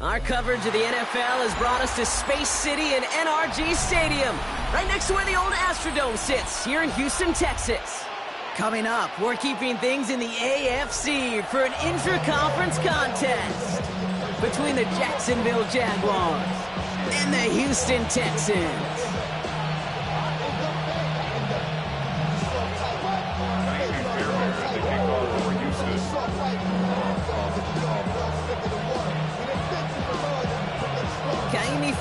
Our coverage of the NFL has brought us to Space City and NRG Stadium, right next to where the old Astrodome sits, here in Houston, Texas. Coming up, we're keeping things in the AFC for an intra-conference contest between the Jacksonville Jaguars and the Houston Texans.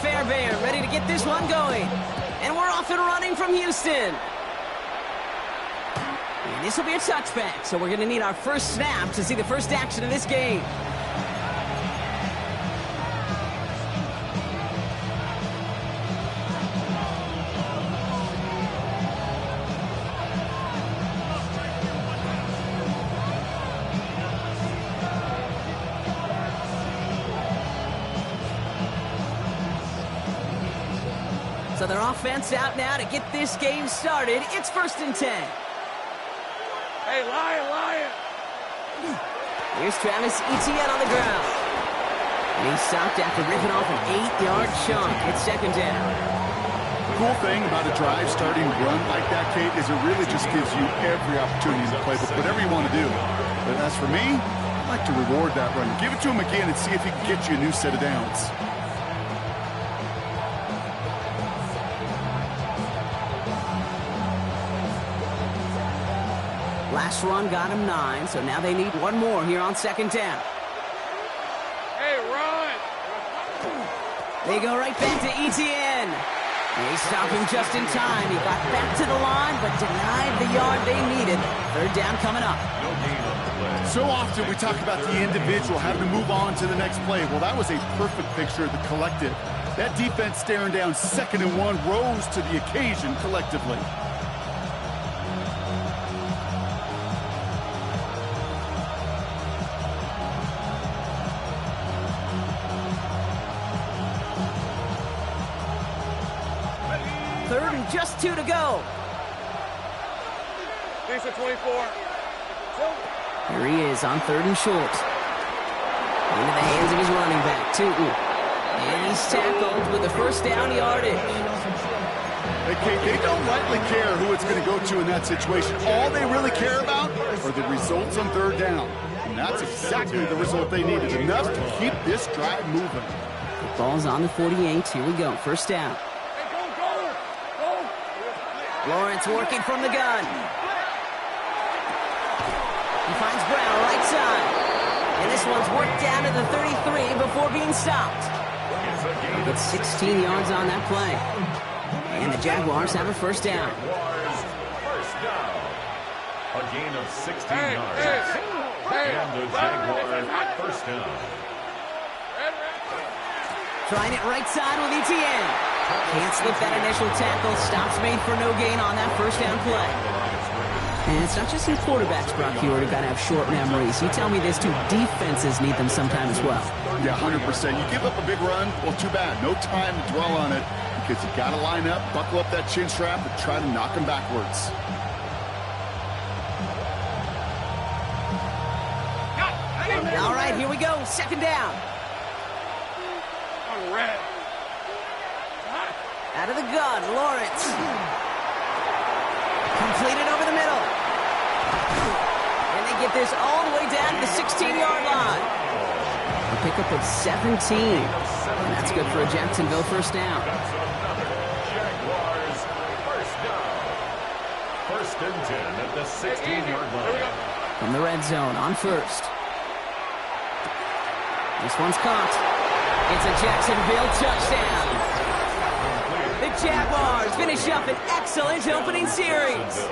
Fairbairn ready to get this one going. And we're off and running from Houston. And this will be a touchback, so we're going to need our first snap to see the first action of this game. So their offense out now to get this game started. It's 1st and 10. Hey, Lion! Here's Travis Etienne on the ground. And he's stopped after ripping off an 8-yard chunk. It's 2nd down. The cool thing about a drive starting run like that, Kate, is it really just gives you every opportunity to play whatever you want to do. But as for me, I'd like to reward that run. Give it to him again and see if he can get you a new set of downs. Last run got him 9, so now they need one more here on 2nd down. Hey, run! They go right back to Etienne. They stop him just in time. He got back to the line, but denied the yard they needed. 3rd down coming up. So often we talk about the individual having to move on to the next play. Well, that was a perfect picture of the collective. That defense staring down 2nd and 1 rose to the occasion collectively. Just 2 to go. Decent 24. Here he is on 3rd and short. Into the hands of his running back, Tootin. And he's tackled with the 1st down yardage. They don't lightly care who it's going to go to in that situation. All they really care about are the results on 3rd down. And that's exactly the result they needed. Enough to keep this drive moving. The ball's on the 48. Here we go. 1st down. Lawrence working from the gun. He finds Brown right side. And this one's worked down to the 33 before being stopped. He gets 16 yards on that play. And the Jaguars have a 1st down. A gain of 16 yards. And the Jaguars 1st down. Trying it right side with Etienne. Can't slip that initial tackle. Stops made for no gain on that 1st down play. And it's not just in quarterbacks, Brock, you already got to have short memories. You tell me this too, defenses need them sometime as well. Yeah, 100%. You give up a big run, well, too bad. No time to dwell on it because you got to line up, buckle up that chin strap, and try to knock them backwards. All right, here we go. 2nd down. Out of the gun, Lawrence. Completed over the middle. And they get this all the way down to the 16-yard line. A pickup of 17. And that's good for a Jacksonville 1st down. Jaguars 1st down. 1st and 10 at the 16-yard line. From the red zone on 1st. This one's caught. It's a Jacksonville touchdown. The Jaguars finish up an excellent opening series.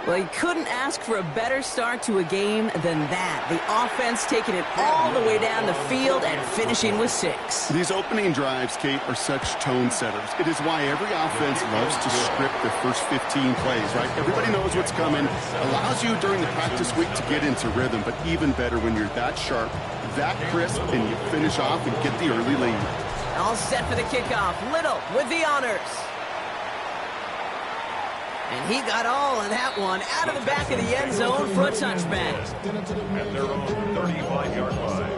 Well, you couldn't ask for a better start to a game than that. The offense taking it all the way down the field and finishing with 6. These opening drives, Kate, are such tone setters. It is why every offense loves to script their first 15 plays, right? Everybody knows what's coming. Allows you during the practice week to get into rhythm, but even better when you're that sharp, that crisp, and you finish off and get the early lead. All set for the kickoff. Little with the honors. And he got all of that one out of the back of the end zone for a touchback. At their own 35-yard line.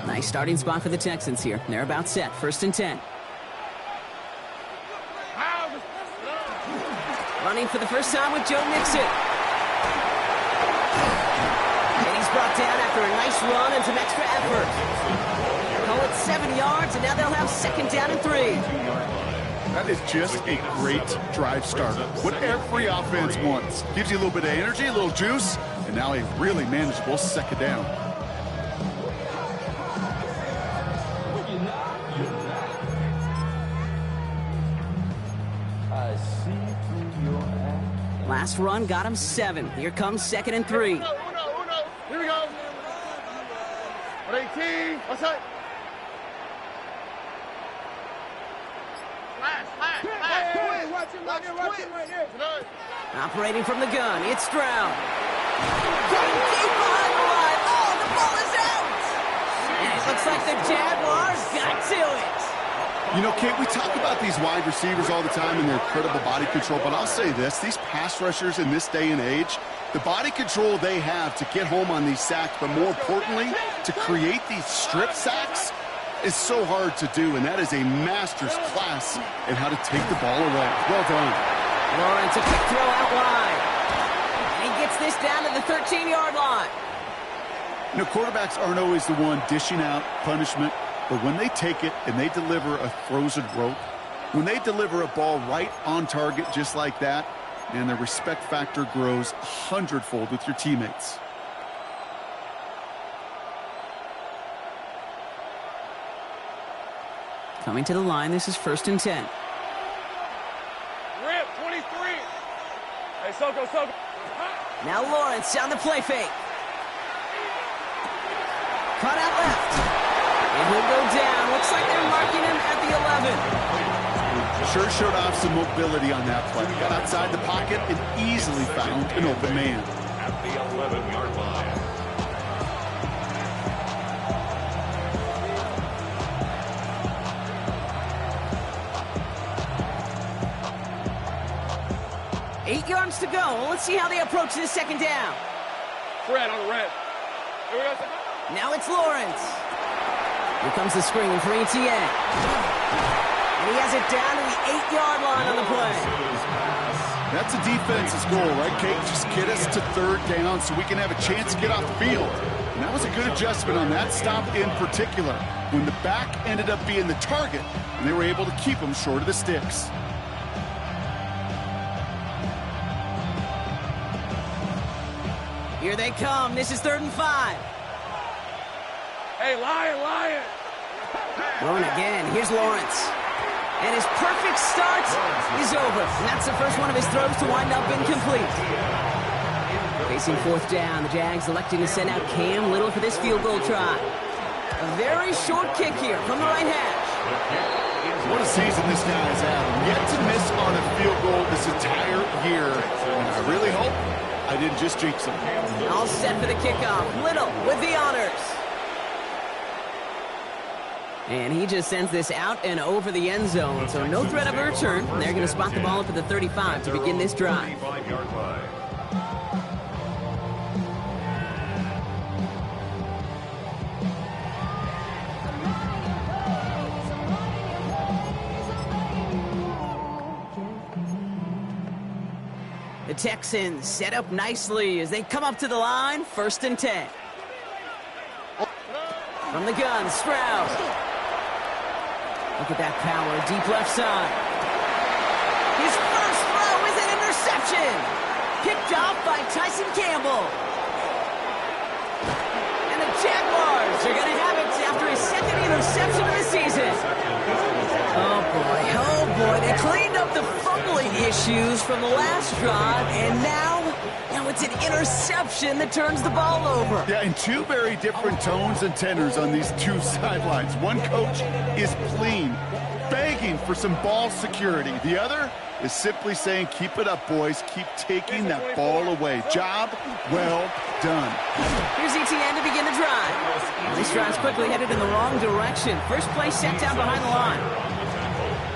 Nice starting spot for the Texans here. They're about set. 1st and 10. Running for the first time with Joe Mixon. And he's brought down after a nice run and some extra effort. Call it 7 yards, and now they'll have 2nd down and 3. That is just a great drive starter. What every offense wants. Gives you a little bit of energy, a little juice, and now a really manageable 2nd down. Last run got him 7. Here comes 2nd and 3. Here we go. 18. What's up? Operating from the gun, it's Stroud. Going deep behind the line. Oh, the ball is out! And it looks like the Jaguars got to it. You know, Kate, we talk about these wide receivers all the time and their incredible body control, but I'll say this, these pass rushers in this day and age, the body control they have to get home on these sacks, but more importantly, to create these strip sacks is so hard to do, and that is a master's class in how to take the ball away. Well done. Lawrence, a quick throw out wide. And he gets this down to the 13-yard line. You know, quarterbacks aren't always the one dishing out punishment, but when they take it and they deliver a frozen rope, when they deliver a ball right on target just like that, and the respect factor grows 100-fold with your teammates. Coming to the line, this is 1st and 10. Rip, 23. Hey, Soko. Now Lawrence on the play fake. Cut out left. And he'll go down. Looks like they're marking him at the 11. Sure showed off some mobility on that play. Got outside the pocket and easily found an open man. At the 11-yard line. Eight yards to go. Well, let's see how they approach this 2nd down. Red on the red. Here we go. Now it's Lawrence. Here comes the screen for ETN. And he has it down to the 8-yard line on the play. That's a defense's goal, right, Kate? Just get us to 3rd down so we can have a chance to get off the field. And that was a good adjustment on that stop in particular, when the back ended up being the target, and they were able to keep him short of the sticks. Here they come. This is 3rd and 5. Hey, Lion. Throwing again. Here's Lawrence. And his perfect start is over. And that's the first one of his throws to wind up incomplete. Facing 4th down, the Jags electing to send out Cam Little for this field goal try. A very short kick here from the right hash. What a season this guy has had. Yet to miss on a field goal this entire year. And I really hope I didn't just jinx him. All set for the kickoff. Little with the honors. And he just sends this out and over the end zone, so no threat of a return. They're going to spot the ball up at the 35 to begin this drive. 35-yard line. The Texans set up nicely as they come up to the line, 1st and 10. From the gun, Stroud. Look at that power, deep left side. His first throw is an interception. Picked off by Tyson Campbell. And the Jaguars are going to have it after his 2nd interception of the season. Oh boy, they cleaned up the fumbling issues from the last drive, and now it's an interception that turns the ball over. Yeah, and 2 very different tones and tenors on these 2 sidelines. One coach is pleased begging for some ball security. The other is simply saying, keep it up, boys. Keep taking that ball away. Job well done. Here's ETN to begin the drive. This drive's quickly headed in the wrong direction. First play set down behind the line.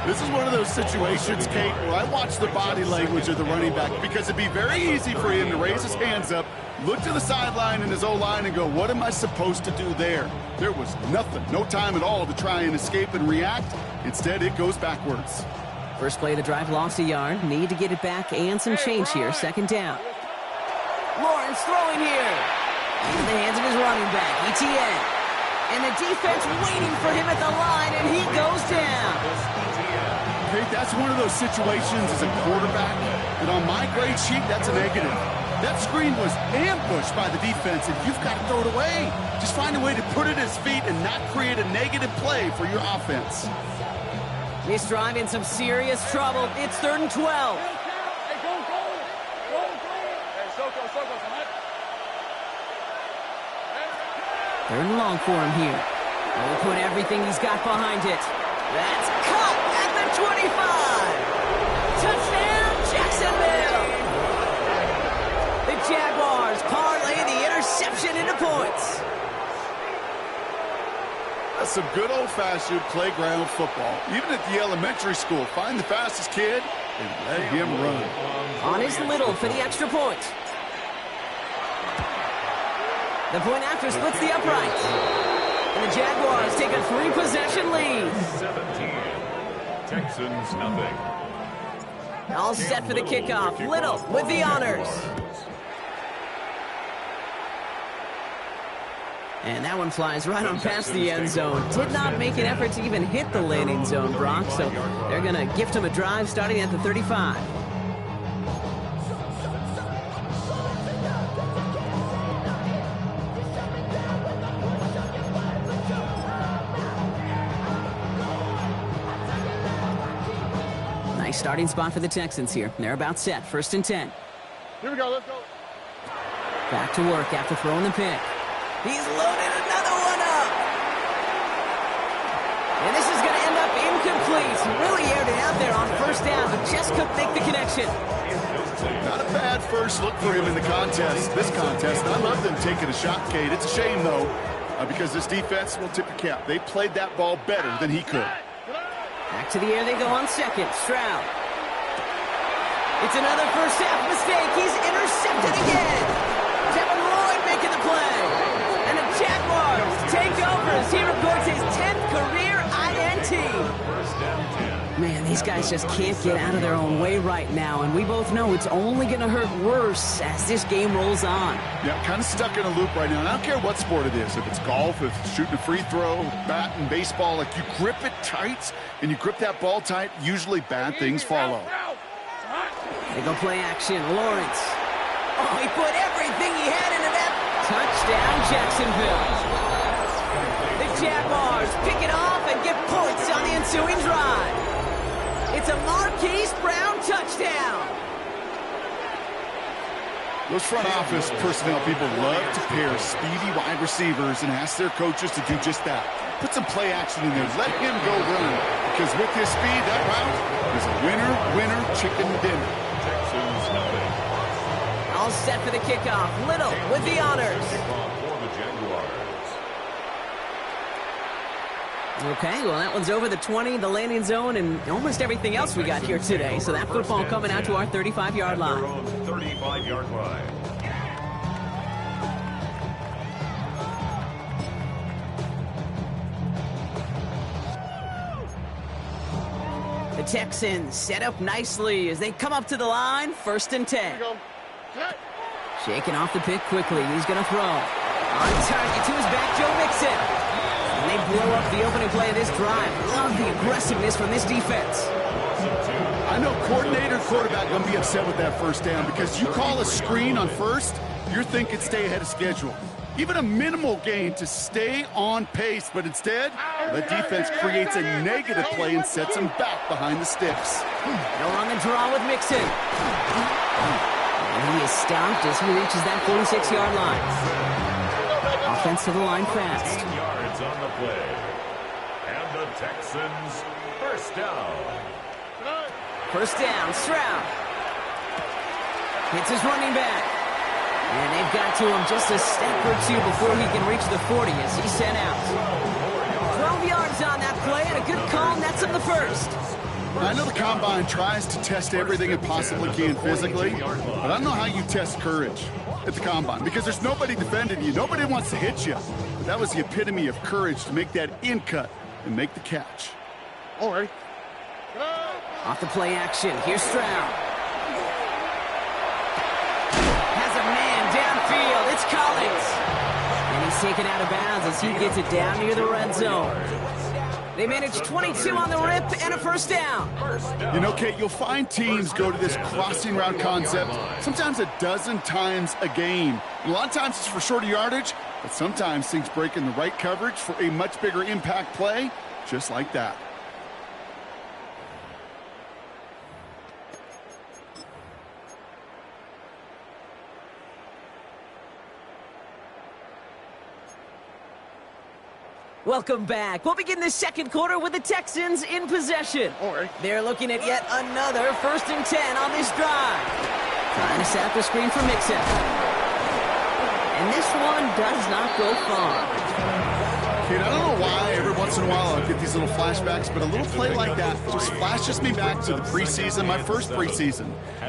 This is one of those situations, Kate, where I watch the body language of the running back because it'd be very easy for him to raise his hands up, look to the sideline in his O-line and go, what am I supposed to do there? There was nothing, no time at all to try and escape and react. Instead, it goes backwards. First play of the drive lost a yard. Need to get it back and some change here. Second down. Lawrence throwing here. In the hands of his running back, ETN. And the defense waiting for him at the line, and he goes down. Kate, that's one of those situations as a quarterback that on my grade sheet, that's a negative. That screen was ambushed by the defense, and you've got to throw it away. Just find a way to put it at his feet and not create a negative play for your offense. This drive in some serious trouble. It's 3rd and 12. Hey, go. Hey, Soko, come on. 3rd and long for him here. He'll put everything he's got behind it. That's caught at the 25. Touchdown, Jacksonville. The Jaguars parlay the interception into points. That's some good old-fashioned playground football. Even at the elementary school, find the fastest kid and let him run. On his little for the extra point. The point after splits the uprights. And the Jaguars take a 3-possession lead. 17. Texans nothing. All set for the kickoff. Little with the honors. And that one flies right on past the end zone. Did not make an effort to even hit the landing zone, Brock. So they're going to gift him a drive starting at the 35. Nice starting spot for the Texans here. They're about set. 1st and 10. Here we go, let's go. Back to work after throwing the pick. He's loaded another one up. And this is going to end up incomplete. Really aired it out there on 1st down, but just couldn't make the connection. Not a bad first look for him in the contest. This contest, I love them taking a shot, Kate. It's a shame, though, because this defense will tip your cap. They played that ball better than he could. Back to the air they go on 2nd. Stroud. It's another first half mistake. He's intercepted again. Devin Lloyd making the play. And the Jaguars take over as he records his 10th career INT. Man, these guys just can't get out of their own way right now, and we both know it's only going to hurt worse as this game rolls on. Yeah, kind of stuck in a loop right now. And I don't care what sport it is. If it's golf, if it's shooting a free throw, bat and baseball, like you grip it tight and you grip that ball tight, usually bad things follow. They go play action. Lawrence. Oh, he put everything he had into that. Touchdown, Jacksonville. The Jaguars pick it off and get points on the ensuing drive. It's a Marquise Brown touchdown. Those front office personnel people love to pair speedy wide receivers and ask their coaches to do just that. Put some play action in there. Let him go run. Because with his speed, that route is a winner, chicken dinner. Texans nothing. All set for the kickoff. Little with the honors. For the Jaguars. Okay, well, that one's over the 20, the landing zone, and almost everything else we got here today. So that football coming out to our 35-yard line. Their own 35-yard line. The Texans set up nicely as they come up to the line. 1st and 10. Shaking off the pick quickly. He's going to throw. On target to his back, Joe Mixon. And they blow up the opening play of this drive. Love the aggressiveness from this defense. I know coordinator and quarterback going to be upset with that 1st down because you call a screen on 1st, you're thinking stay ahead of schedule. Even a minimal gain to stay on pace, but instead, the defense creates a negative play and sets him back behind the sticks. They'll run the draw with Mixon. And he is stopped as he reaches that 46-yard line. Offense to the line fast. 15 yards on the play. And And the Texans, first down. First down, Stroud. Hits his running back. And they've got to him just a step or two before he can reach the 40 as he's sent out. 12 yards on that play and a good call, and that's up the first. I know the Combine tries to test everything it possibly can physically, but I don't know how you test courage at the Combine because there's nobody defending you. Nobody wants to hit you. But that was the epitome of courage to make that in cut and make the catch. All right. Off the play action, here's Stroud. Has a man downfield, it's Collins. And he's taken out of bounds as he gets it down near the red zone. They managed 22 on the rip and a first down. You know, Kate, you'll find teams go to this crossing route concept sometimes a dozen times a game. And a lot of times it's for shorter yardage, but sometimes things break in the right coverage for a much bigger impact play, just like that. Welcome back. We'll begin the second quarter with the Texans in possession. All right. They're looking at yet another 1st and 10 on this drive. Trying to set up the screen for Mixon. And this one does not go far. Kate, I don't know why every once in a while I'll get these little flashbacks, but a little play like that just flashes me back to the preseason, my first preseason.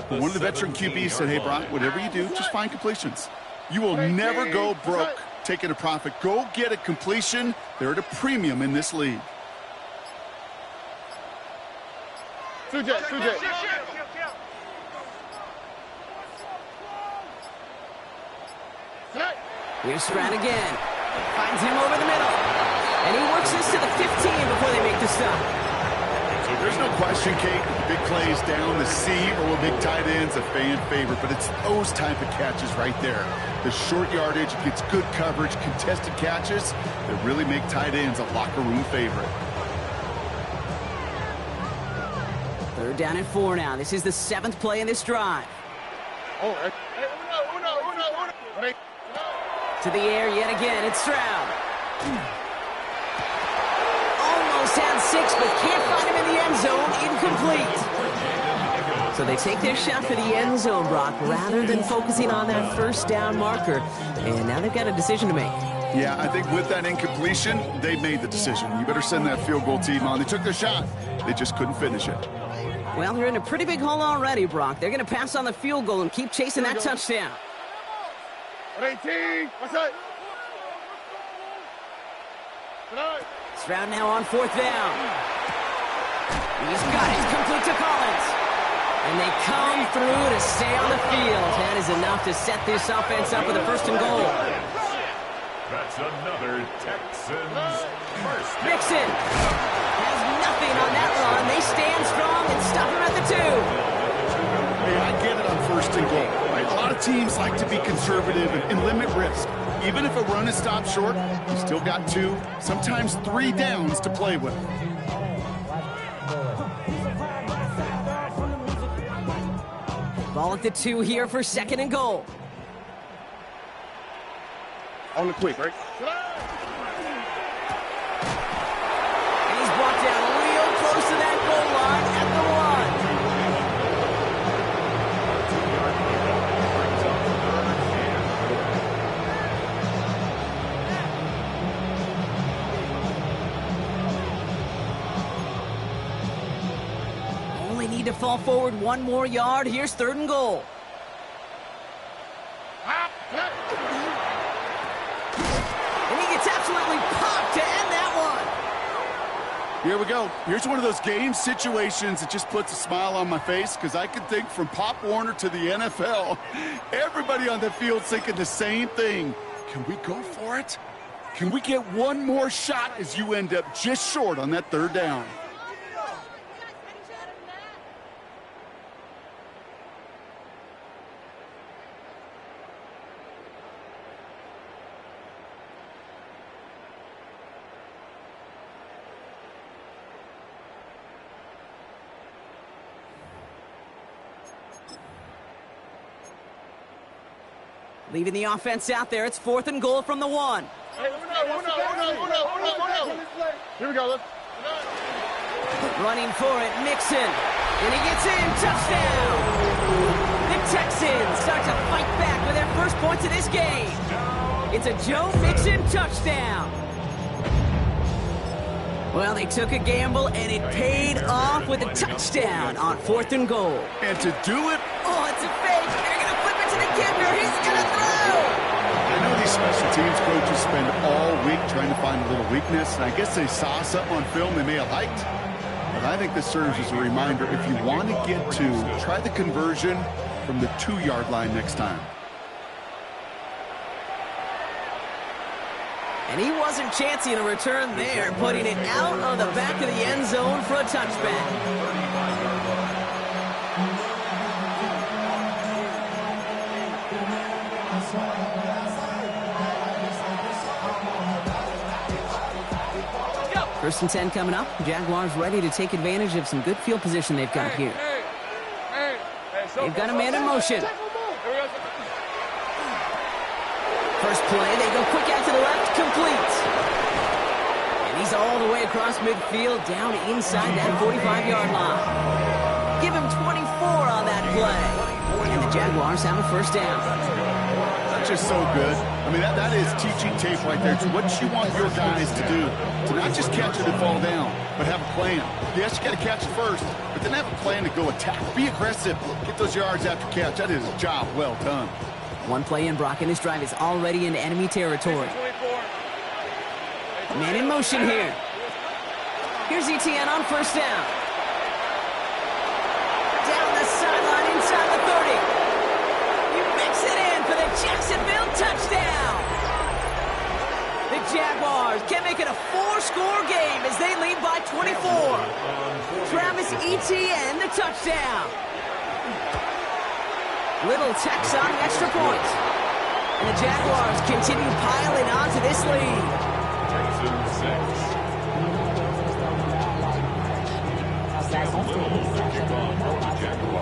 One of the veteran QBs said, hey, Brock, whatever you do, just find completions. You will never go broke taking a profit. Go get a completion. They're at a premium in this league. Two-jet. Here's Stroud again. Finds him over the middle. And he works this to the 15 before they make the stop. So there's no question, Kate, the big plays down the seam or with big tight ends, a fan favorite, but it's those type of catches right there. The short yardage, gets good coverage, contested catches that really make tight ends a locker room favorite. 3rd down and 4 now. This is the 7th play in this drive. All right. Uno. To the air yet again, it's Stroud. Almost had 6, but can't find him in the end zone. Incomplete. So they take their shot for the end zone, Brock, rather than focusing on that 1st down marker. And now they've got a decision to make. Yeah, I think with that incompletion, they made the decision. You better send that field goal team on. They took their shot. They just couldn't finish it. Well, they're in a pretty big hole already, Brock. They're going to pass on the field goal and keep chasing that touchdown. 18. What's that? Stroud now on 4th down. He's got it. It's complete to Collins. And they come through to stay on the field. That is enough to set this offense up with a 1st and goal. That's another Texans first down. Mixon has nothing on that run. They stand strong and stop him at the 2. Hey, I get it on 1st and goal. Right? A lot of teams like to be conservative and limit risk. Even if a run is stopped short, you still got 2, sometimes 3 downs to play with. Ball at the 2 here for 2nd and goal. On the quick, right? And he's brought down real close to that goal line at the 1. Only need to fall forward 1 more yard. Here's 3rd and goal. Absolutely popped to end that one. Here we go. Here's one of those game situations that just puts a smile on my face because I can think from Pop Warner to the NFL, everybody on the field thinking the same thing. Can we go for it? Can we get one more shot as you end up just short on that 3rd down? Leaving the offense out there. It's 4th and goal from the 1. Hey, Uno. Here we go. Look. Running for it, Mixon. And he gets in, touchdown! The Texans start to fight back with their first points of this game. It's a Joe Mixon touchdown. Well, they took a gamble, and it paid off with a touchdown on 4th and goal. And to do it, oh, it's a fake. They're going to flip it to the kicker. He's going to throw. I know these special teams coaches spend all week trying to find a little weakness, and I guess they saw something on film they may have liked. But I think this serves as a reminder, if you want to get to, try the conversion from the 2-yard line next time. And he wasn't chancing a return there, putting it out of the back of the end zone for a touchback. First and 10 coming up. Jaguars ready to take advantage of some good field position they've got here. They've got a man in motion. First play, they go quick out to the left, complete. And he's all the way across midfield, down inside that 45-yard line. Give him 24 on that play. And the Jaguars have a first down. That's just so good. I mean, that is teaching tape right there. It's what you want your guys to do. To not just catch it and fall down, but have a plan. Yes, you got to catch it first, but then have a plan to go attack. Be aggressive. Get those yards after catch. That is a job well done. One play in, Brock, and this drive is already into enemy territory. Man in motion here. Here's ETN on first down. Down the sideline inside the 30. He makes it in for the Jacksonville touchdown. The Jaguars can make it a 4-score game as they lead by 24. Travis Etienne, the touchdown. Little tacks on the extra point. And the Jaguars continue piling on to this lead. Texans 6.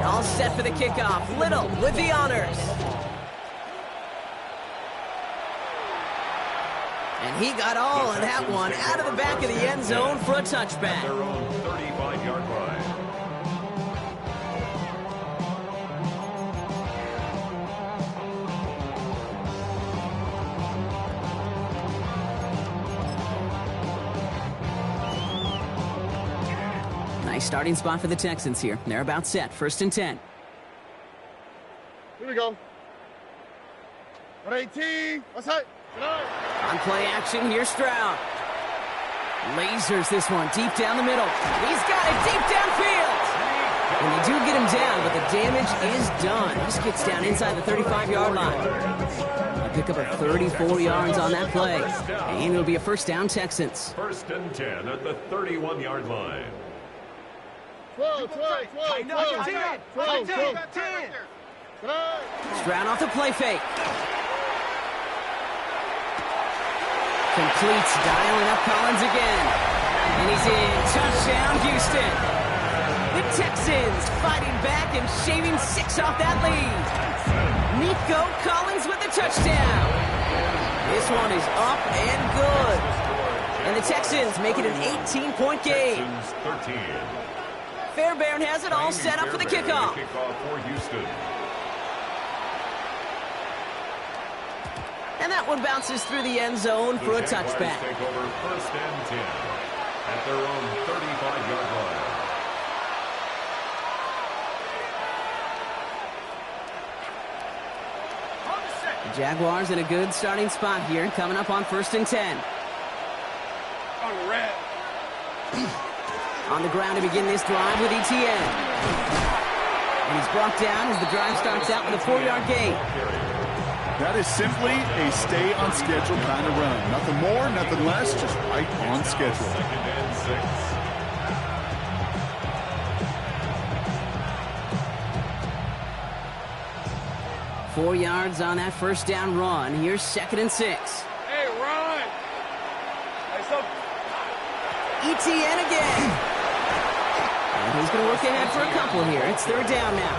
All set for the kickoff. Little with the honors. And he got all of that one out of the back of the end zone for a touchback. Their own 35-yard line. Nice starting spot for the Texans here. They're about set. First and 10. Here we go. 18. What's that? On play action, here's Stroud. Lasers this one deep down the middle. He's got it deep downfield. And they do get him down, but the damage is done. This gets down inside the 35-yard line. A pick up of 34 yards on that play. And it'll be a first down, Texans. First and 10 at the 31-yard line. 12. Stroud off the play fake. Completes, dialing up Collins again. And he's in. Touchdown, Houston. The Texans fighting back and shaving 6 off that lead. Nico Collins with the touchdown. This one is up and good. And the Texans make it an 18-point game. Texans 13. Fairbairn has it all set up for the kickoff. Kickoff for Houston. And that one bounces through the end zone for a touchback. Take over first and 10 at their own 35-yard line. The Jaguars in a good starting spot here, coming up on first and 10. On the ground to begin this drive with ETN. And he's brought down as the drive starts out with a 4-yard gain. That is simply a stay-on-schedule kind of run. Nothing more, nothing less, just right on schedule. Second and 6. 4 yards on that first down run. Here's second and 6. Hey, run! ETN again. And he's going to work ahead for a couple here. It's third down now.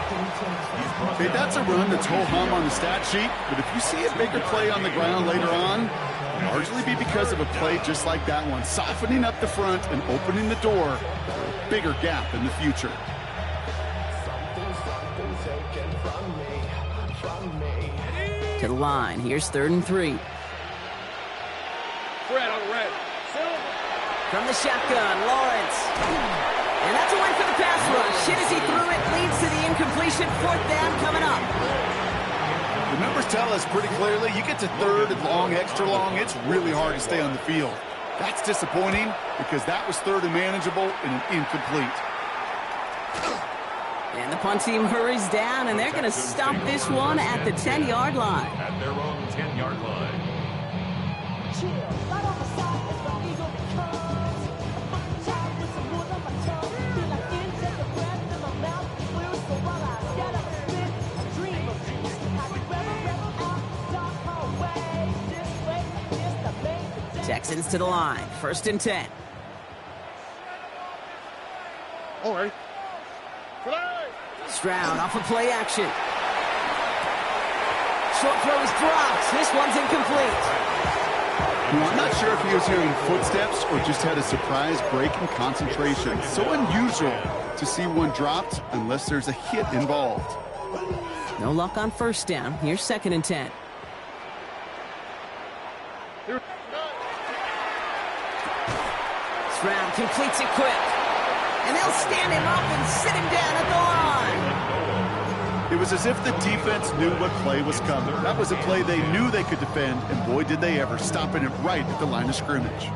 Okay, that's a run that's ho-hum on the stat sheet, but if you see a bigger play on the ground later on, largely be because of a play just like that one, softening up the front and opening the door for a bigger gap in the future. To the line. Here's 3rd and 3. Red on red. From the shotgun, Lawrence. And that's a win for the pass rush. Hit as he threw it, leads to the incompletion. 4th down coming up. The numbers tell us pretty clearly, you get to 3rd and long, extra long, it's really hard to stay on the field. That's disappointing because that was 3rd and manageable and an incomplete. And the punt team hurries down, and they're going to stop this one at the 10-yard line. At their own 10-yard line. Texans to the line. 1st and 10. All right. Stroud off of play action. Short throw is dropped. This one's incomplete. Well, I'm not sure if he was hearing footsteps or just had a surprise break in concentration. So unusual to see one dropped unless there's a hit involved. No luck on 1st down. Here's 2nd and 10. Stroud completes it quick. And they'll stand him up and sit him down at the line. It was as if the defense knew what play was coming. That was a play they knew they could defend, and boy, did they ever, stopping it right at the line of scrimmage.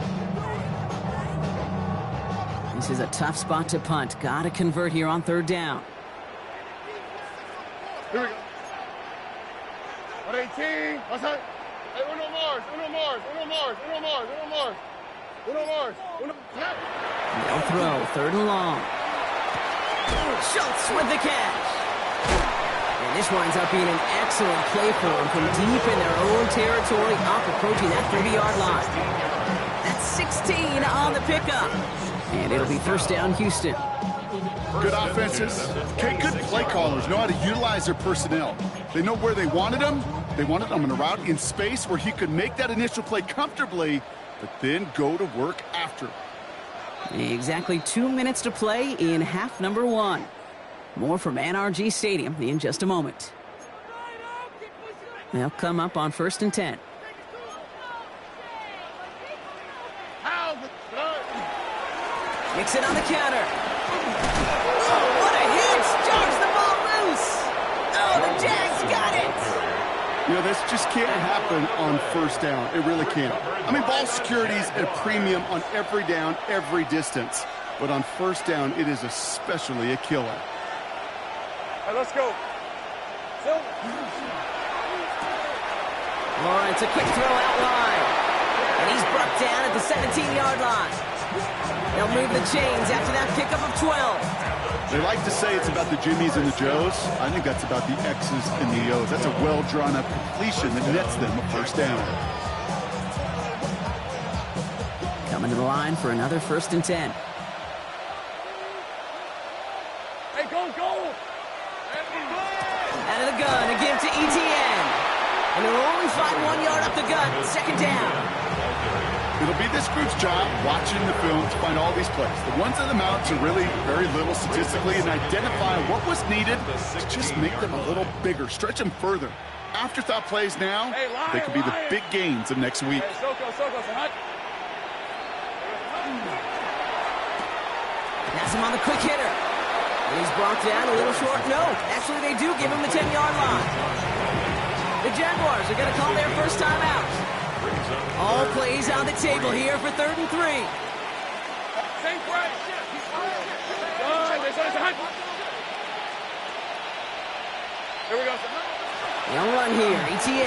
This is a tough spot to punt. Got to convert here on 3rd down. Here we go. 118. What's that? Hey, uno Mars. They'll throw. 3rd and long. Schultz with the catch. And this winds up being an excellent play for them from deep in their own territory, up approaching that 30-yard line. That's 16 on the pickup. And it'll be 1st down, Houston. Good offenses. Okay, good play callers know how to utilize their personnel. They know where they wanted them. They wanted them on a route in space where he could make that initial play comfortably, but then go to work after. Exactly 2 minutes to play in half number 1. More from NRG Stadium in just a moment. They'll come up on 1st and 10. Nixon on the counter. Oh, what a hit! Jogs the ball loose. Oh, the Jags got it. You know, this just can't happen on 1st down. It really can't. I mean, ball security's at a premium on every down, every distance. But on 1st down, it is especially a killer. All right, let's go. Lawrence, a quick throw out wide. And he's brought down at the 17-yard line. They'll move the chains after that pickup of 12. They like to say it's about the Jimmies and the Joes. I think that's about the X's and the O's. That's a well-drawn-up completion that nets them a 1st down. Coming to the line for another 1st and 10. Hey, go! Out of the gun, a give to ETN. And they'll only find 1 yard up the gut, 2nd down. It'll be this group's job watching the film to find all these plays. The ones that amount to really very little statistically and identify what was needed to just make them a little bigger, stretch them further. Afterthought plays now, they could be the big gains of next week. That's him on the quick hitter. And he's brought down a little short. No, actually they do give him the 10-yard line. The Jaguars are going to call their first time out. All plays on the table here for 3rd and 3. Same play. Here we go. They'll run here, ETN.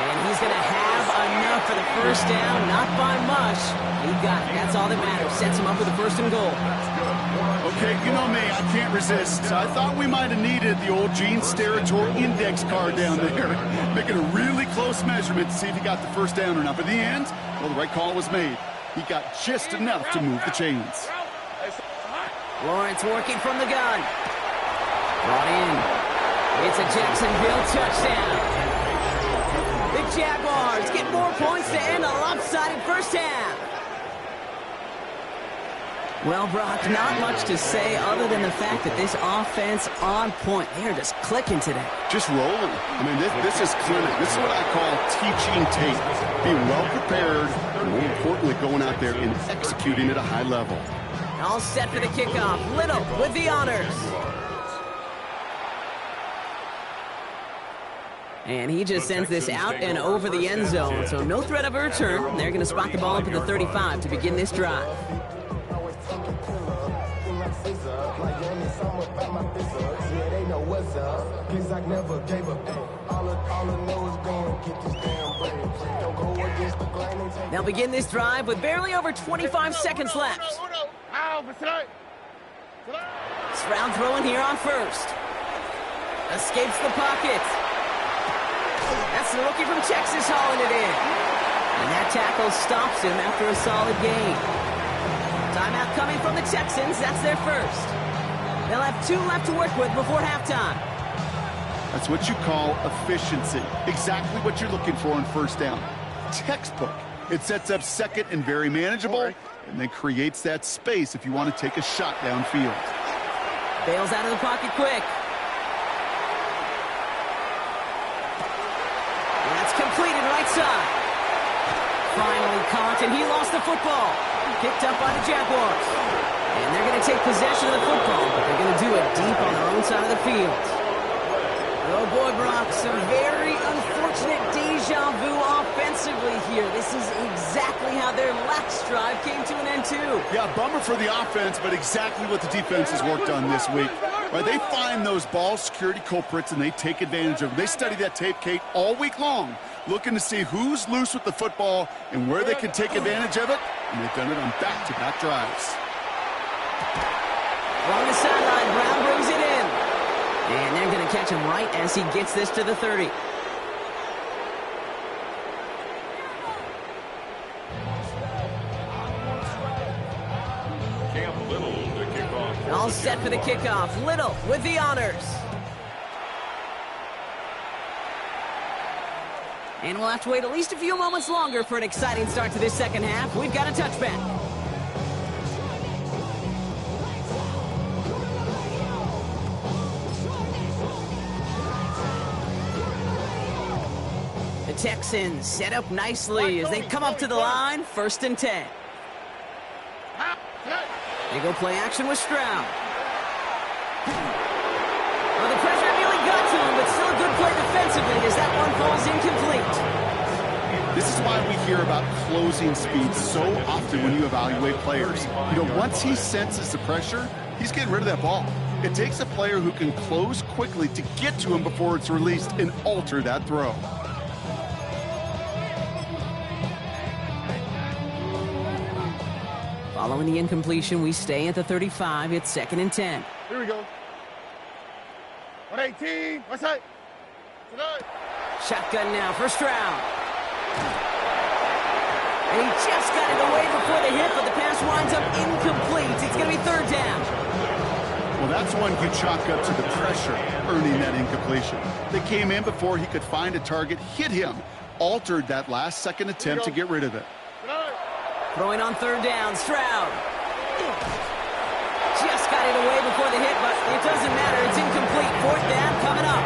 And he's going to have enough for the 1st down, not by much. He got it. That's all that matters. Sets him up with a 1st and goal. Okay, you know me, I can't resist. I thought we might have needed the old Gene Steratore index card down there, making a really close measurement to see if he got the 1st down or not. But in the end, well, the right call was made. He got just enough to move the chains. Lawrence working from the gun. Brought in. It's a Jacksonville touchdown. The Jaguars get more points to end a lopsided first half. Well, Brock, not much to say other than the fact that this offense on point. They're just clicking today. Just rolling. I mean, this is clinic. This is what I call teaching tape. Being well prepared, and more importantly, going out there and executing at a high level. All set for the kickoff. Little with the honors. And he just sends this out and over the end zone, so no threat of a return. They're going to spot the ball up at the 35 to begin this drive. They'll begin this drive with barely over 25 seconds left. Stroud throwing here on first. Escapes the pocket. That's the rookie from Texas hauling it in. And that tackle stops him after a solid gain. Timeout coming from the Texans. That's their first. They'll have 2 left to work with before halftime. That's what you call efficiency. Exactly what you're looking for on first down. Textbook. It sets up second and very manageable, and then creates that space if you want to take a shot downfield. Bails out of the pocket quick. And that's completed right side. Finally caught, and he lost the football. Picked up by the Jaguars. And they're going to take possession of the football, but they're going to do it deep on their own side of the field. Oh boy, Brock, some very unfortunate deja vu offensively here. This is exactly how their last drive came to an end too. Yeah, bummer for the offense, but exactly what the defense has worked on this week. Right, they find those ball security culprits and they take advantage of them. They study that tape, Kate, all week long, looking to see who's loose with the football and where they can take advantage of it, and they've done it on back-to-back drives. Along the sideline, Brown brings it in. And they're going to catch him right as he gets this to the 30. Camp Little to kick off. All set for the kickoff. Little with the honors. And we'll have to wait at least a few moments longer for an exciting start to this second half. We've got a touchback. The Texans set up nicely as they come up to the line, 1st and 10. They go play action with Stroud. Well, the pressure nearly got to him, but still a good play defensively as that one falls incomplete. This is why we hear about closing speed so often when you evaluate players. You know, once he senses the pressure, he's getting rid of that ball. It takes a player who can close quickly to get to him before it's released and alter that throw. Following the incompletion, we stay at the 35. It's 2nd and 10. Here we go. 118. What's that? Tonight. Shotgun now for Stroud. And he just got it away before the hit, but the pass winds up incomplete. It's going to be 3rd down. Well, that's one you chalk up to the pressure earning that incompletion. They came in before he could find a target, hit him, altered that last second attempt to get rid of it. Throwing on 3rd down, Stroud. Just got it away before the hit, but it doesn't matter. It's incomplete. 4th down coming up.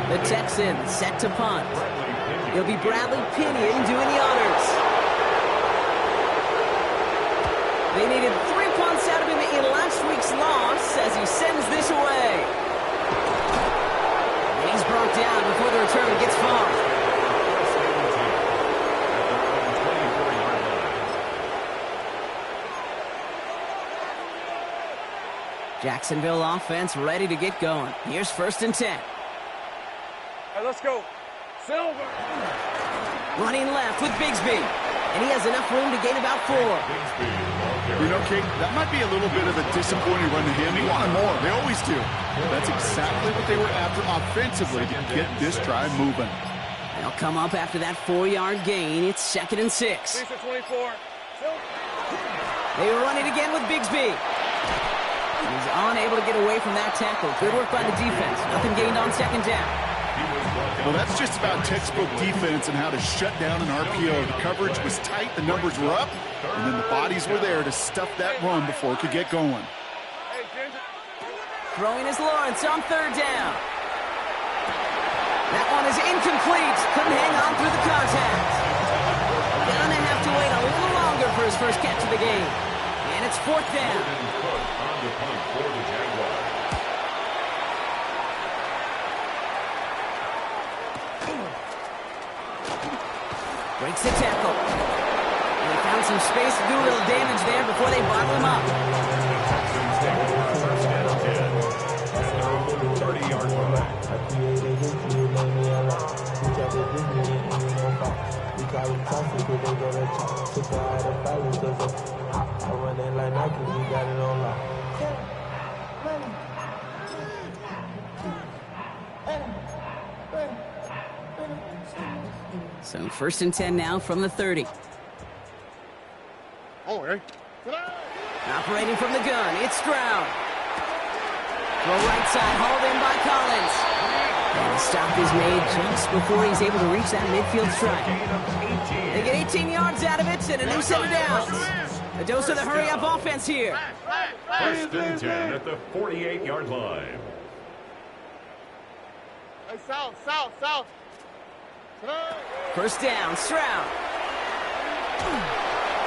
The Texans set to punt. It'll be Bradley Pinion doing the honors. They needed 3 punts out of him in last week's loss as he sends this away. And he's brought down before the return gets far. Jacksonville offense ready to get going. Here's 1st and 10. All right, let's go. Silver. Running left with Bigsby. And he has enough room to gain about 4. You know, Kate, that might be a little bit of a disappointing run to him. He wanted more. They always do. That's exactly what they were after offensively to get this drive moving. They'll come up after that 4-yard gain. It's 2nd and 6. 24. They run it again with Bigsby. He's unable to get away from that tackle. Good work by the defense. Nothing gained on 2nd down. Well, that's just about textbook defense and how to shut down an RPO. The coverage was tight, the numbers were up, and then the bodies were there to stuff that run before it could get going. Throwing is Lawrence on third down. That one is incomplete. Couldn't hang on through the contact. Gonna have to wait a little longer for his first catch of the game. And it's fourth down. On the punt for the Jaguars. Breaks the tackle. And he found some space to do a little damage there before they bottle him up. First down 10 at their own 30-yard line. So first and 10 now from the 30. Operating from the gun, it's Stroud. Throw right side, hauled in by Collins. And the stop is made just before he's able to reach that midfield strike. They get 18 yards out of it and a new set of downs. A dose of the hurry-up offense here. First and 10 at the 48-yard line. Hey, south. First down, Stroud.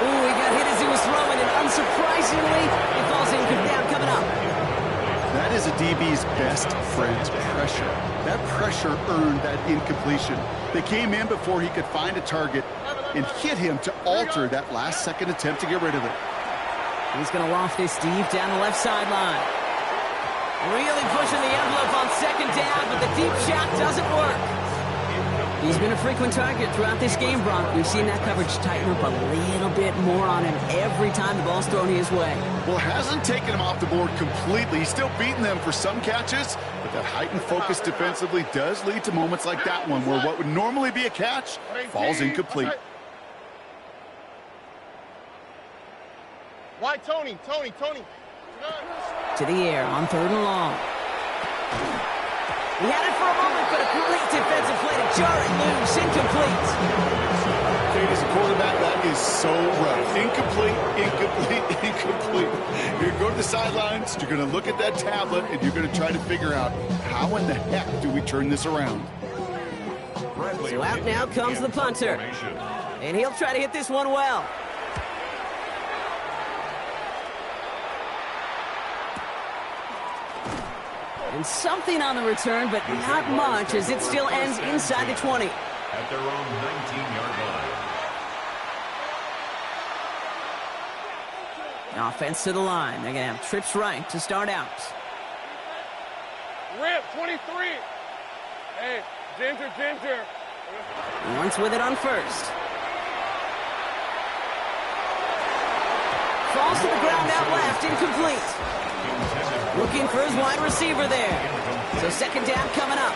Ooh, he got hit as he was throwing, and unsurprisingly, he falls in down coming up. That is a DB's best friend, pressure. That pressure earned that incompletion. They came in before he could find a target and hit him to alter that last-second attempt to get rid of it. He's going to loft this deep down the left sideline. Really pushing the envelope on second down, but the deep shot doesn't work. He's been a frequent target throughout this game, Bronk. We've seen that coverage tighten up a little bit more on him every time the ball's thrown his way. Well, it hasn't taken him off the board completely. He's still beating them for some catches, but that heightened focus defensively does lead to moments like that one where what would normally be a catch falls incomplete. Why, Tony? To the air on third and long. He had it for a moment, but a great defensive play to jar it loose. Incomplete. Kate, as a quarterback, that is so rough. Incomplete. You're going to go to the sidelines, you're going to look at that tablet, and you're going to try to figure out how in the heck do we turn this around. So out now comes the punter. And he'll try to hit this one well. And something on the return, but not much, as it still ends inside the 20. At their own 19-yard line. Offense to the line. They're going to have trips right to start out. Rip, 23. Hey, Ginger. Lawrence with it on first. Falls to the ground out left, incomplete. Looking for his wide receiver there. So second down coming up.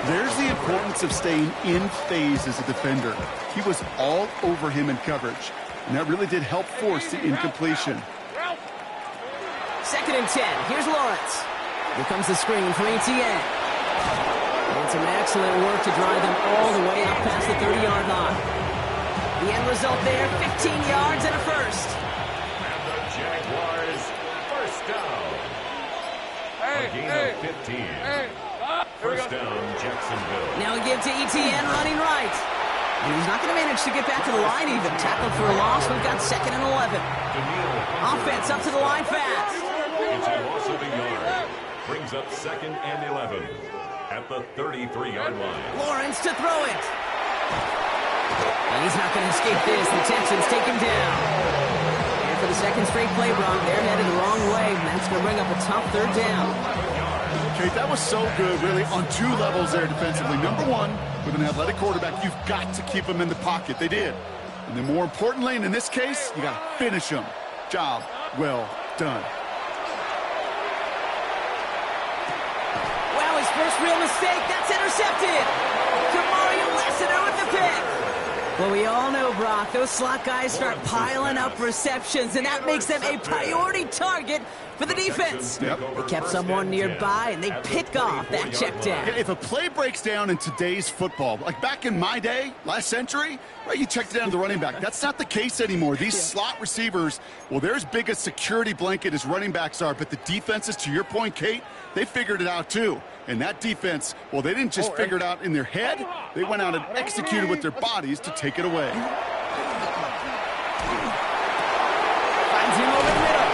There's the importance of staying in phase as a defender. He was all over him in coverage, and that really did help force the incompletion. Second and 10. Here's Lawrence. Here comes the screen for ETN. And some excellent work to drive them all the way out past the 30-yard line. The end result there, 15 yards and a first. And the Jaguars first down. A gain of 15. First down, Jacksonville. Now we give to ETN running right. And he's not going to manage to get back to the line even. Tackled for a loss. We've got second and 11. Offense up to the line fast. It's a loss of a yard. Brings up second and 11 at the 33-yard line. Lawrence to throw it. And he's not going to escape this. The Texans take him down. And for the second straight play, Bronk, they're headed the wrong way. And that's going to bring up a tough third down. Kate, that was so good, really, on two levels there defensively. Number one, with an athletic quarterback, you've got to keep him in the pocket. They did. And then more importantly, and in this case, you got to finish him. Job well done. Well, his first real mistake, that's intercepted. Kamario Lassiter with the pick. Well, we all know, Brock, those slot guys start piling up receptions, and that makes them a priority target for the defense. Yep. They kept someone nearby, and they pick off that check down. Yeah, if a play breaks down in today's football, like back in my day, last century, right, you checked it down to the running back. That's not the case anymore. These slot receivers, well, they're as big a security blanket as running backs are, but the defenses, to your point, Kate, they figured it out too. And that defense, well, they didn't just figure it out in their head. They went out and executed with their bodies to take it away. Finds him over the middle.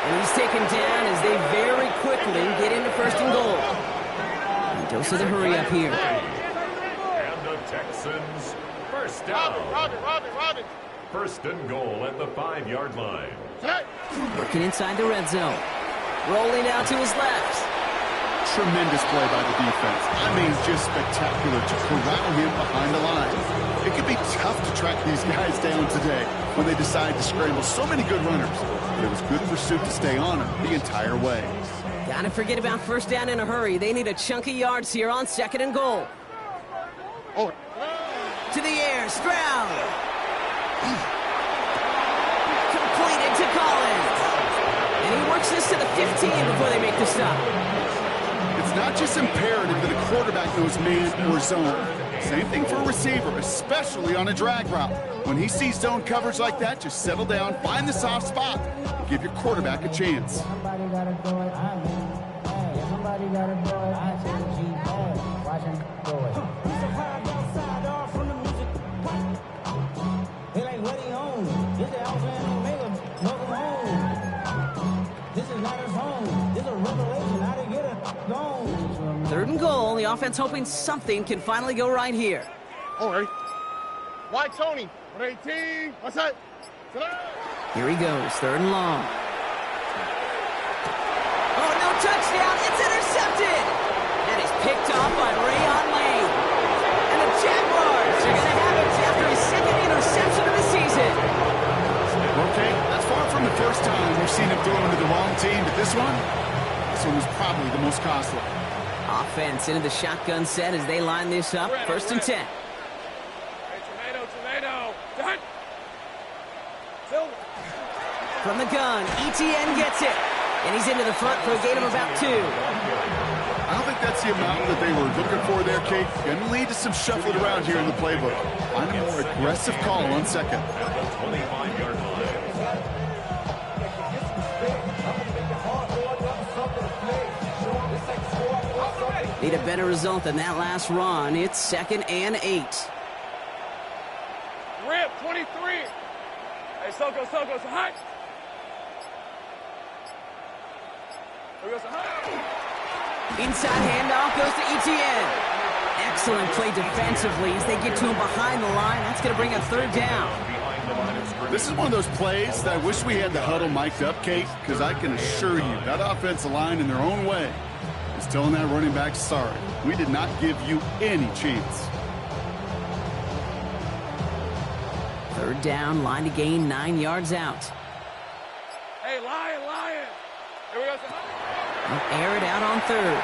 And he's taken down as they very quickly get into first and goal. And dose of the hurry up here. And the Texans first down. Robin. First and goal at the 5-yard line. Working inside the red zone. Rolling out to his left. Tremendous play by the defense. I mean, just spectacular to corral him behind the line. It could be tough to track these guys down today when they decide to scramble so many good runners. But it was good pursuit to stay on him the entire way. Gotta forget about first down in a hurry. They need a chunk of yards here on second and goal. To the air, Stroud. Completed to Collins. And he works this to the 15 before they make the stop. It's not just imperative that a quarterback knows man or zone. Same thing for a receiver, especially on a drag route. When he sees zone coverage like that, just settle down, find the soft spot, and give your quarterback a chance. Somebody gotta do it, I mean, hey, somebody gotta do it, I say the G, hey, watch him do it. They like, what he own? This is Alpha and Omega, welcome home. This is not his home. This is a revelation, how to get it gone. Third and goal. The offense hoping something can finally go right here. All right. Why Tony? 118. What's that? Here he goes. Third and long. Oh, no touchdown. It's intercepted. That is picked off by Rayon Lane. And the Jaguars are going to have it after his second interception of the season. Okay, that's far from the first time we've seen him throw into the wrong team, but this one was probably the most costly. Offense into the shotgun set as they line this up. First and 10. Hey, tomato. Done. Silver. From the gun, ETN gets it. And he's into the front for a gain of about 2. I don't think that's the amount that they were looking for there, Kate. Going to lead to some shuffling around here in the playbook. Find a more aggressive call on second. At the 25-yard line. Need a better result than that last run. It's second and 8. Rip, 23. Hey, Soko, so hot. Here we go, so hot. Inside handoff goes to ETN. Excellent play defensively as they get to him behind the line. That's going to bring a third down. This is one of those plays that I wish we had the huddle mic'd up, Kate, because I can assure you that offensive line in their own way is telling that running back, sorry, we did not give you any chance. Third down, line to gain 9 yards out. Hey, Lion. Here we go, so hot. Air it out on third.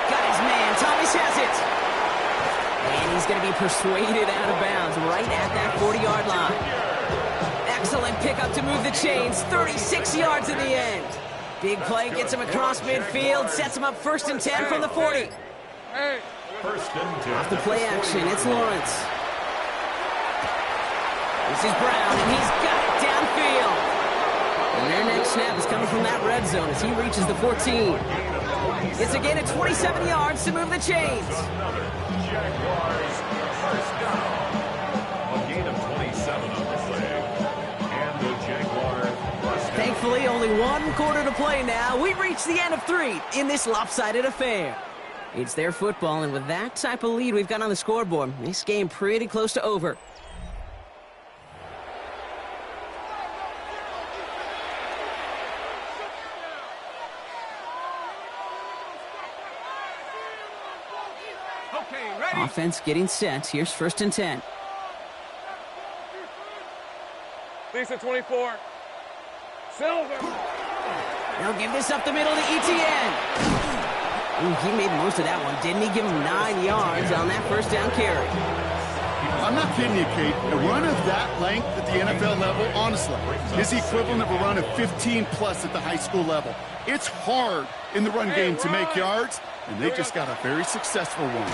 Got his man. Thomas has it. And he's going to be persuaded out of bounds right at that 40-yard line. Excellent pickup to move the chains. 36 yards in the end. Big play gets him across midfield. Sets him up first and 10 from the 40. Hey. First and 10. Off the play action, it's Lawrence. This is Brown, and he's got it downfield. And their next snap is coming from that red zone as he reaches the 14. It's a gain of 27 yards to move the chains. Jaguars first down. A gain of 27 on the play. And the Jaguars first down. Thankfully, only 1 quarter to play now. We've reached the end of 3 in this lopsided affair. It's their football, and with that type of lead we've got on the scoreboard, this game pretty close to over. Offense getting set. Here's first and 10. Lisa, 24. Silver. They'll give this up the middle to ETN. Ooh, he made most of that one, didn't he? Give him 9 yards on that first down carry. I'm not kidding you, Kate. A run of that length at the NFL level, honestly, is the equivalent of a run of 15-plus at the high school level. It's hard in the run game to make yards, and they just got a very successful one.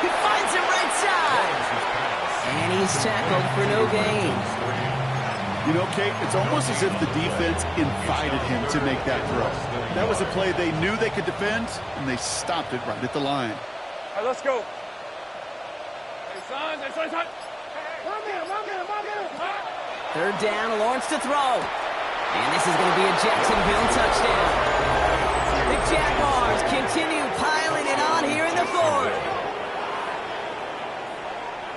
He finds him right side. And he's tackled for no gain. You know, Kate, it's almost as if the defense invited him to make that throw. That was a play they knew they could defend, and they stopped it right at the line. All right, let's go. Hey, son. Third down, Lawrence to throw. And this is going to be a Jacksonville touchdown. The Jaguars continue piling it on here in the fourth.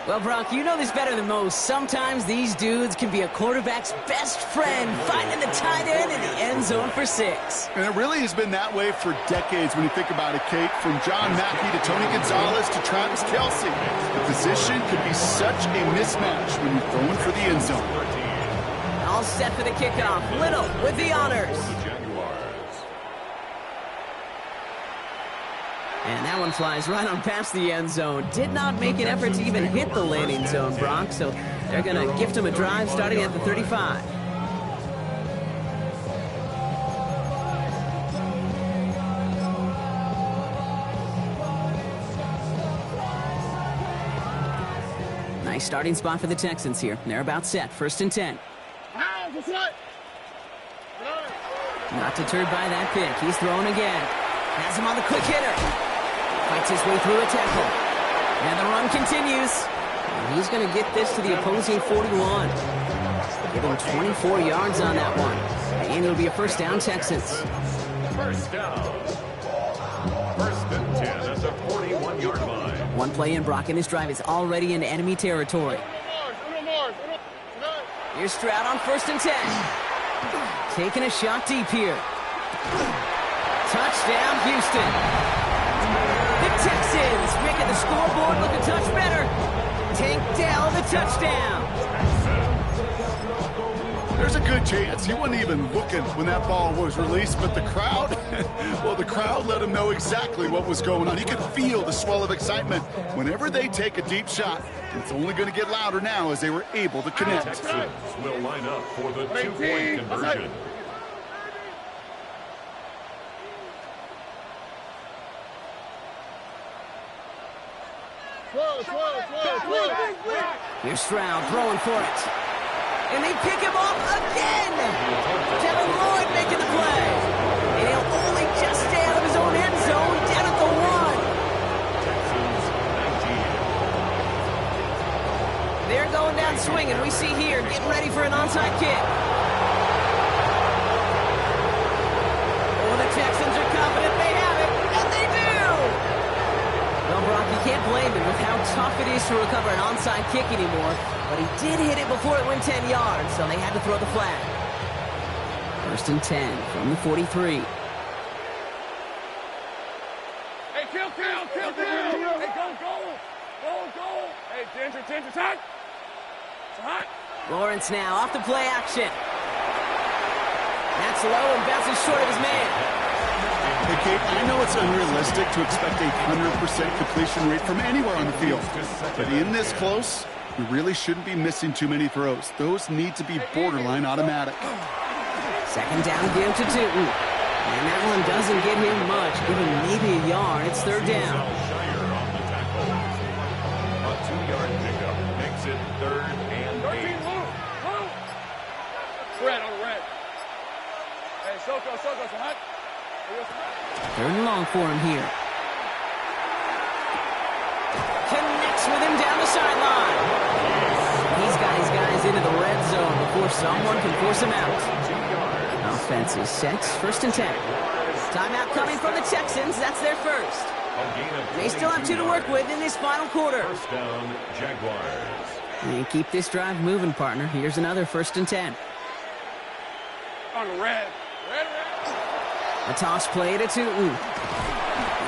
Well, Brock, you know this better than most. Sometimes these dudes can be a quarterback's best friend, finding the tight end in the end zone for 6. And it really has been that way for decades when you think about it, Kate. From John Mackey to Tony Gonzalez to Travis Kelce. The position could be such a mismatch when you're going for the end zone. All set for the kickoff. Little with the honors. And that one flies right on past the end zone. Did not make an effort to even hit the landing zone, Brock. So they're going to gift him a drive starting at the 35. Nice starting spot for the Texans here. They're about set. 1st and 10. Not deterred by that pick. He's throwing again. Has him on the quick hitter. Fights his way through a tackle. And the run continues. And he's going to get this to the opposing 41. Give him 24 yards on that one. And it'll be a first down, Texans. First down. 1st and 10 at the 41-yard line. One play in, Brock, and his drive is already in enemy territory. Here's Stroud on 1st and 10. Taking a shot deep here. Touchdown, Houston. The Texans making the scoreboard look a touch better. Tank Dell, the touchdown. There's a good chance he wasn't even looking when that ball was released, but the crowd, well, the crowd let him know exactly what was going on. He could feel the swell of excitement. Whenever they take a deep shot, it's only going to get louder now as they were able to connect. Texans will line up for the 2-point conversion. Here's Stroud throwing for it. And they pick him off again. Kevin Lloyd making the play. And he'll only just stay out of his own end zone down at the 1. They're going down swinging. We see here getting ready for an onside kick. Oh, the Texans are confident they have it. And they do. Well, Brock, you can't blame him with how tough it is to recover an onside kick anymore. But he did hit it before it went 10 yards, so they had to throw the flag. 1st and 10 from the 43. Hey, kill. Hey, go. Hey, Ginger, it's hot. It's hot. Lawrence now off the play action. That's low and bounces short of his man. Hey, Kate, I know it's unrealistic to expect a 100% completion rate from anywhere on the field. But in this close, we really shouldn't be missing too many throws. Those need to be borderline automatic. 2nd down, give to Tootin. And that one doesn't get him much. Give him maybe a yard. It's 3rd down. A 2-yard pickup makes it 3rd and 8. Red on red. Hey, Soko, so hot. 3rd and long for him here. Connects with him down the sideline. He's got his guys into the red zone before someone can force him out. Offense is set. 1st and 10. Timeout coming from the Texans. That's their first. They still have 2 to work with in this final quarter. First down, Jaguars. And keep this drive moving, partner. Here's another 1st and 10. On the red. A toss play to Tootin.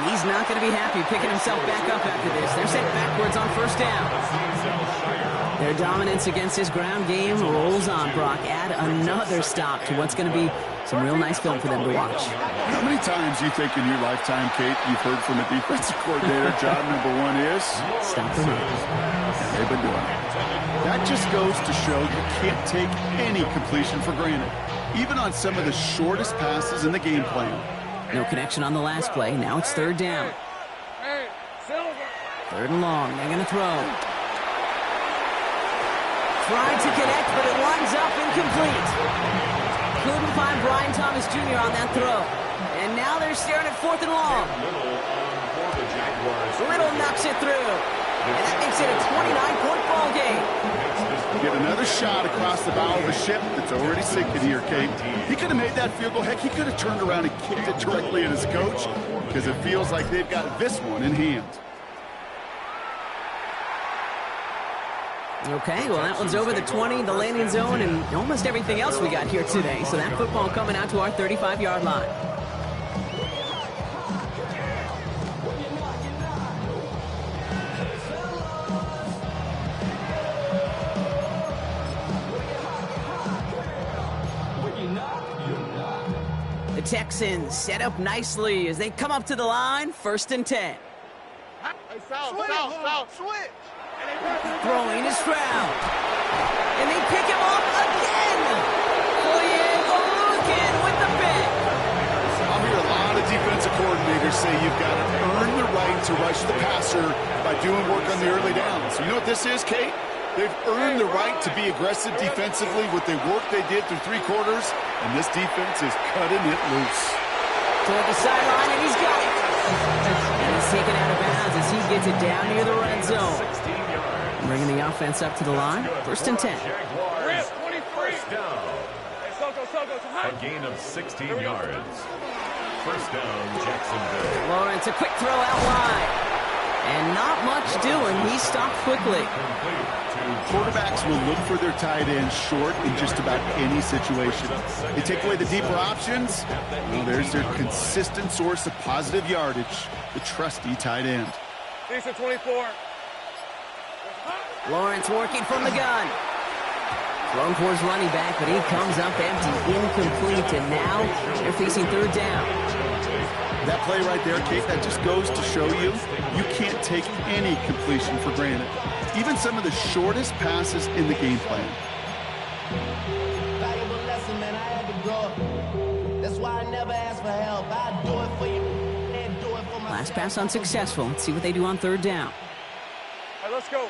He's not going to be happy picking himself back up after this. They're sent backwards on 1st down. Their dominance against his ground game rolls on, Brock. Add another stop to what's going to be some real nice film for them to watch. How many times do you think in your lifetime, Kate, you've heard from a defensive coordinator, job number one is? Stop the run. Yeah, they've been doing it. That just goes to show you can't take any completion for granted, even on some of the shortest passes in the game plan. No connection on the last play. Now it's third down. Hey, Silver. Third and long. They're going to throw. Tried to connect, but it winds up incomplete. Couldn't find Brian Thomas Jr. on that throw. And now they're staring at fourth and long. Little knocks it through. And that makes it a 29-point ball game. Get another shot across the bow of a ship that's already sinking here, Kate. He could have made that field goal. Heck, he could have turned around and kicked it directly at his coach because it feels like they've got this one in hand. Okay, well, that one's over the 20, the landing zone, and almost everything else we got here today. So that football coming out to our 35-yard line. The Texans set up nicely as they come up to the line, 1st and 10. Hey, switch. Throwing to Stroud. And they pick him off again. Again with the pick. I'll hear a lot of defensive coordinators say you've got to earn the right to rush the passer by doing work on the early downs. You know what this is, Kate? They've earned the right to be aggressive defensively with the work they did through 3 quarters, and this defense is cutting it loose. Toward the sideline, and he's got it. And he's taken out of bounds as he gets it down near the red zone. Bringing the offense up to the line, 1st and 10. Rip, 23. Down. Hey, Soko. A gain of 16 yards. 1st down, Jacksonville. Lawrence, a quick throw out wide. And not much doing. He stopped quickly. Quarterbacks will look for their tight end short in just about any situation. They take away the deeper options. Well, there's their consistent source of positive yardage, the trusty tight end. Decent 24. Lawrence working from the gun. Thrown towards running back, but he comes up empty, incomplete, and now they're facing 3rd down. That play right there, Kate, that just goes to show you can't take any completion for granted. Even some of the shortest passes in the game plan. Valuable lesson, man. I had to go. That's why I never ask for help. I do it for you and do it for myself. Last pass unsuccessful. Let's see what they do on 3rd down. All right, let's go.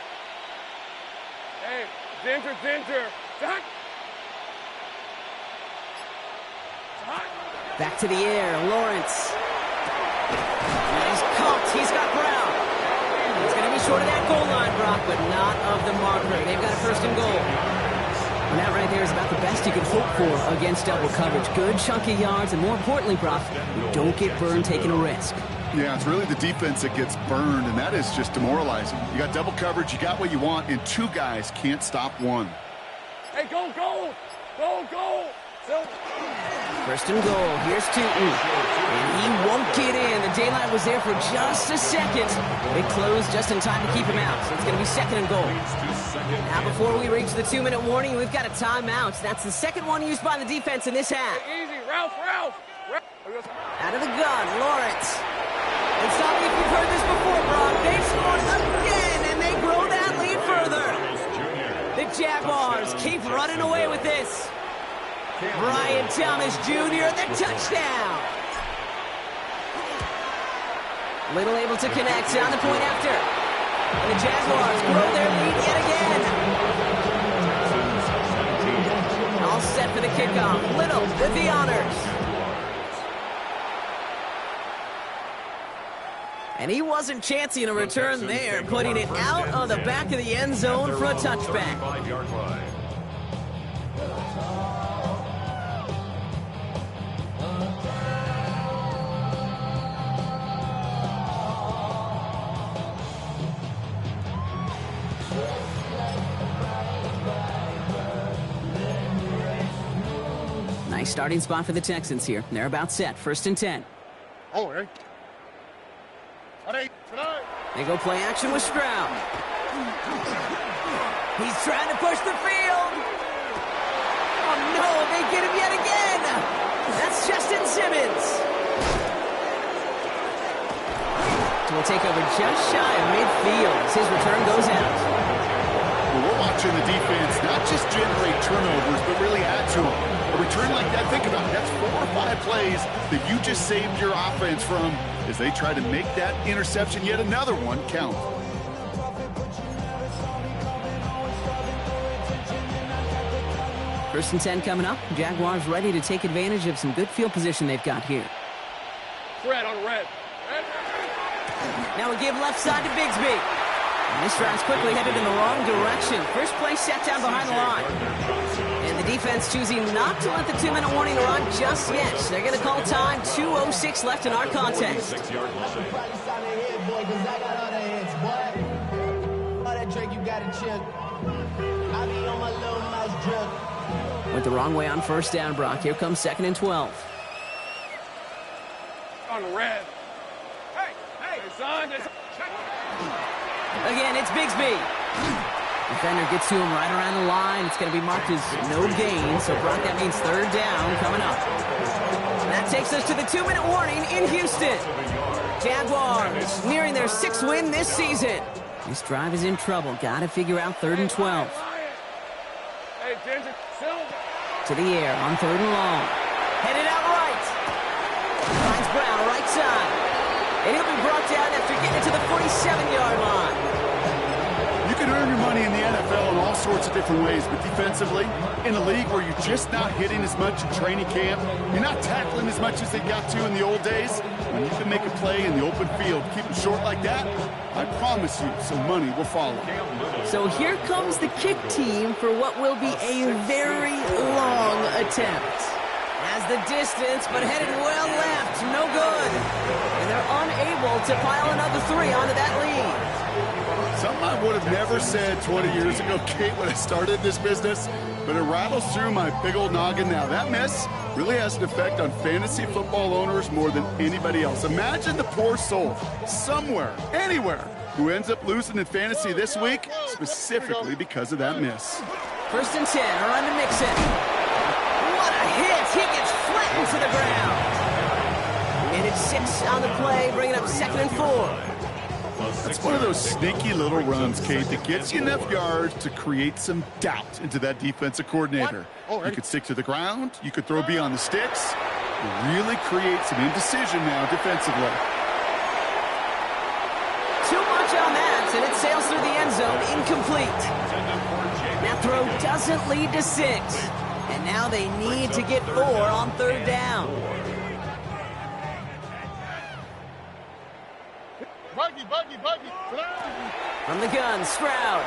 Hey, Ginger. Jack. Back to the air, Lawrence. He's caught. He's got Brown. He's going to be short of that goal line, Brock, but not of the marker. They've got a 1st and goal. And that right there is about the best you can hope for against double coverage. Good chunky yards, and more importantly, Brock, you don't get burned taking a risk. Yeah, it's really the defense that gets burned, and that is just demoralizing. You got double coverage, you got what you want, and 2 guys can't stop one. Hey, go. 1st and goal. Here's Tootin. And he won't get in. The daylight was there for just a second. They closed just in time to keep him out. So it's going to be 2nd and goal. Now, before we reach the 2-minute warning, we've got a timeout. That's the 2nd one used by the defense in this half. Hey, easy. Ralph. Out of the gun, Lawrence. And stop me if you've heard this before, Brock. They've scored again, and they grow that lead further. The Jaguars keep running away with this. Brian Thomas Jr., the touchdown. Little able to connect on the point after. And the Jaguars grow their lead yet again. All set for the kickoff. Little with the honors. And he wasn't chancing a return there, putting it out of the back of the end zone for a touchback. Nice starting spot for the Texans here. They're about set. 1st and 10. They go play action with Stroud. He's trying to push the field. Oh, no, they get him yet again. That's Justin Simmons. Will take over just shy of midfield as his return goes out. Well, we're watching the defense not just generate turnovers, but really add to them. A return like that, think about it, that's 4 or 5 plays that you just saved your offense from as they try to make that interception, yet another one, count. First and 10 coming up. Jaguars ready to take advantage of some good field position they've got here. Red on red. Now we give left side to Bigsby. And this drive's quickly headed in the wrong direction. First play set down behind the line. And the defense choosing not to let the 2-minute warning run just yet. They're going to call time. 2:06 left in our contest. Went the wrong way on first down, Brock. Here comes 2nd and 12. On red. Again, it's Bigsby. Defender gets to him right around the line. It's going to be marked as no gain. So, Brock, that means 3rd down coming up. And that takes us to the 2-minute warning in Houston. Jaguars nearing their 6th win this season. This drive is in trouble. Got to figure out 3rd and 12. Hey, Ginger, to the air on 3rd and long. Headed out right. Finds Brown right side. And he'll be brought down after getting to the 47-yard line. You can earn your money in the NFL in all sorts of different ways, but defensively, in a league where you're just not hitting as much in training camp, you're not tackling as much as they got to in the old days, when you can make a play in the open field, keep it short like that, I promise you some money will follow. So here comes the kick team for what will be a very long attempt. Has the distance, but headed well left. No good. And they're unable to pile another 3 onto that lead. Something I would have never said 20 years ago, Kate, when I started this business, but it rattles through my big old noggin now. That miss really has an effect on fantasy football owners more than anybody else. Imagine the poor soul somewhere, anywhere, who ends up losing in fantasy this week, specifically because of that miss. 1st and 10, around to Mixon. What a hit! He gets flattened to the ground. And it's 6 on the play, bringing up 2nd and 4. That's one of those sneaky little runs, Kate, that gets you enough yards to create some doubt into that defensive coordinator. You could stick to the ground. You could throw beyond the sticks. You really create some indecision now defensively. Too much on that, and it sails through the end zone, incomplete. That throw doesn't lead to 6. And now they need to get 4 on 3rd down. Buggy. From the gun, Stroud.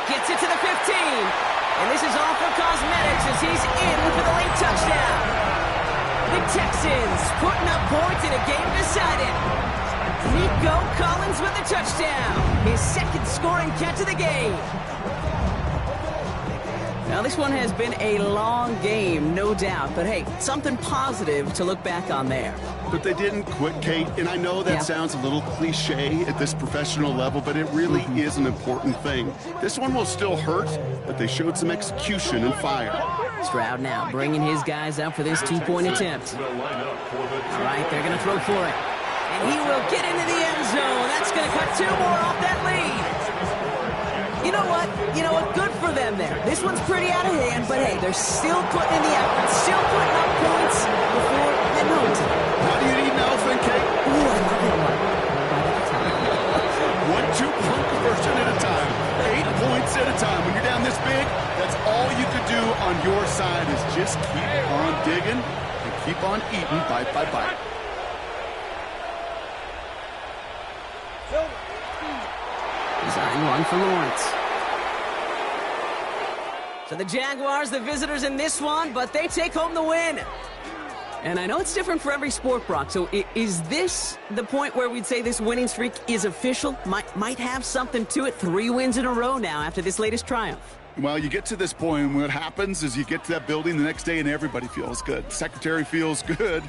Gets it to the 15. And this is all for cosmetics as he's in for the late touchdown. The Texans putting up points in a game decided. Nico Collins with the touchdown. His 2nd scoring catch of the game. Now, this one has been a long game, no doubt. But, hey, something positive to look back on there. But they didn't quit, Kate. And I know that sounds a little cliche at this professional level, but it really is an important thing. This one will still hurt, but they showed some execution and fire. Stroud now bringing his guys up for this 2-point attempt. All right, they're going to throw for it. And he will get into the end zone. That's going to cut 2 more off that lead. You know what? Good for them there. This one's pretty out of hand, but hey, they're still putting in the effort, still putting up points before the note. How do you eat an elephant, Kate? Ooh, I love it. 1-2 conversion at a time. 8 points at a time. When you're down this big, that's all you could do on your side is just keep on digging and keep on eating bite by bite. Design one for Lawrence. So the Jaguars, the visitors in this one, but they take home the win. And I know it's different for every sport, Brock. So is this the point where we'd say this winning streak is official? Might have something to it. 3 wins in a row now after this latest triumph. Well, you get to this point, and what happens is you get to that building the next day, and everybody feels good. Secretary feels good.